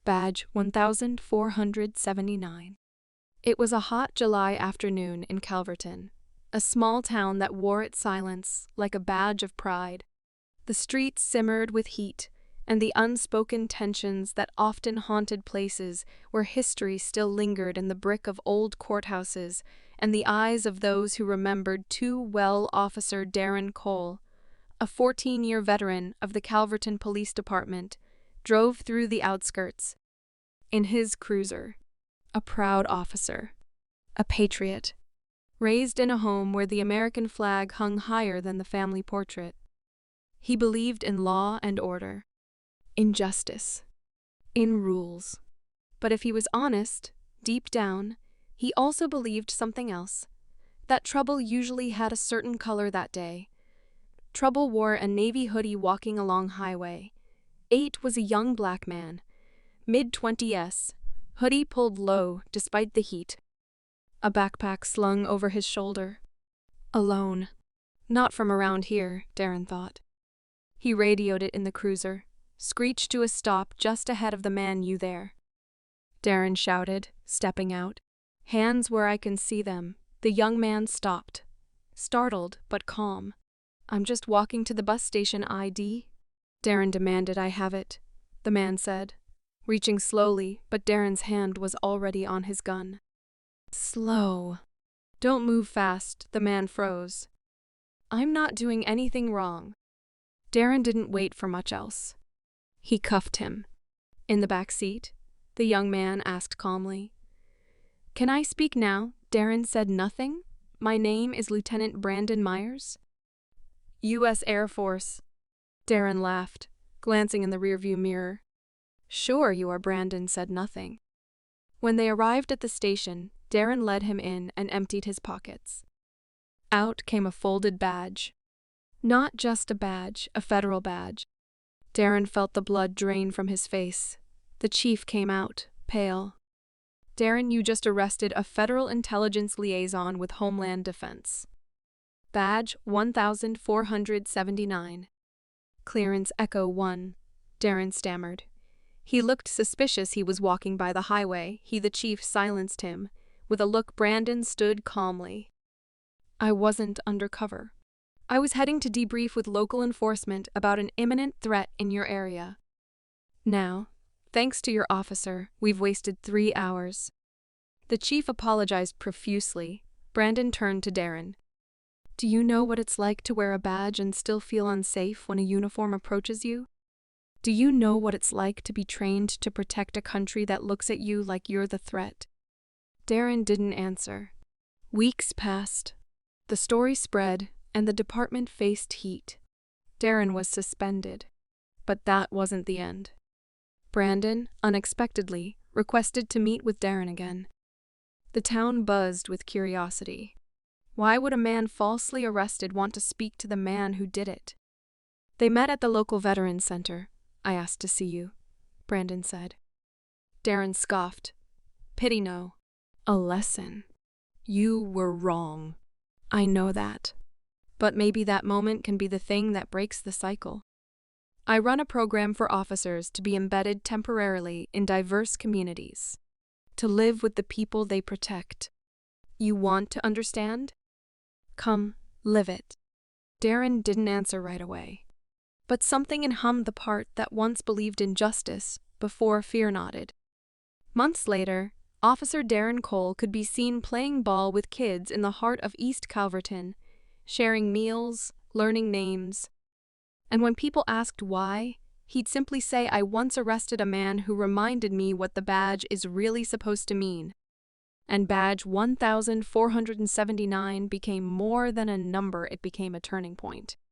Badge 1479. It was a hot July afternoon in Calverton, a small town that wore its silence like a badge of pride. The streets simmered with heat, and the unspoken tensions that often haunted places where history still lingered in the brick of old courthouses and the eyes of those who remembered too well Officer Darren Cole, a 14-year veteran of the Calverton Police Department, drove through the outskirts. In his cruiser, a proud officer, a patriot, raised in a home where the American flag hung higher than the family portrait. He believed in law and order, in justice, in rules. But if he was honest, deep down, he also believed something else, that trouble usually had a certain color that day. Trouble wore a navy hoodie walking along highway. 8 was a young black man, mid-20s, hoodie pulled low despite the heat, a backpack slung over his shoulder. Alone. Not from around here, Darren thought. He radioed it in the cruiser, screeched to a stop just ahead of the man you there. Darren shouted, stepping out. Hands where I can see them. The young man stopped, startled but calm. I'm just walking to the bus station ID. Darren demanded I have it, the man said, reaching slowly, but Darren's hand was already on his gun. Slow. Don't move fast, the man froze. I'm not doing anything wrong. Darren didn't wait for much else. He cuffed him. In the back seat, the young man asked calmly. Can I speak now? Darren said nothing. My name is Lieutenant Brandon Myers. U.S. Air Force. Darren laughed, glancing in the rearview mirror. Sure you are. Brandon said nothing. When they arrived at the station, Darren led him in and emptied his pockets. Out came a folded badge. Not just a badge, a federal badge. Darren felt the blood drain from his face. The chief came out, pale. Darren, you just arrested a federal intelligence liaison with Homeland Defense. Badge 1479. Clearance Echo 1. Darren stammered. He looked suspicious. He was walking by the highway. The chief silenced him. With a look, Brandon stood calmly. I wasn't undercover. I was heading to debrief with local enforcement about an imminent threat in your area. Now, thanks to your officer, we've wasted 3 hours. The chief apologized profusely. Brandon turned to Darren. Do you know what it's like to wear a badge and still feel unsafe when a uniform approaches you? Do you know what it's like to be trained to protect a country that looks at you like you're the threat? Darren didn't answer. Weeks passed. The story spread, and the department faced heat. Darren was suspended. But that wasn't the end. Brandon, unexpectedly, requested to meet with Darren again. The town buzzed with curiosity. Why would a man falsely arrested want to speak to the man who did it? They met at the local Veterans Center. I asked to see you, Brandon said. Darren scoffed. Pity no. A lesson. You were wrong. I know that. But maybe that moment can be the thing that breaks the cycle. I run a program for officers to be embedded temporarily in diverse communities, to live with the people they protect. You want to understand? Come, live it. Darren didn't answer right away. But something in him, the part that once believed in justice, before fear nodded. Months later, Officer Darren Cole could be seen playing ball with kids in the heart of East Calverton, sharing meals, learning names. And when people asked why, he'd simply say, I once arrested a man who reminded me what the badge is really supposed to mean. And badge 1479 became more than a number, it became a turning point.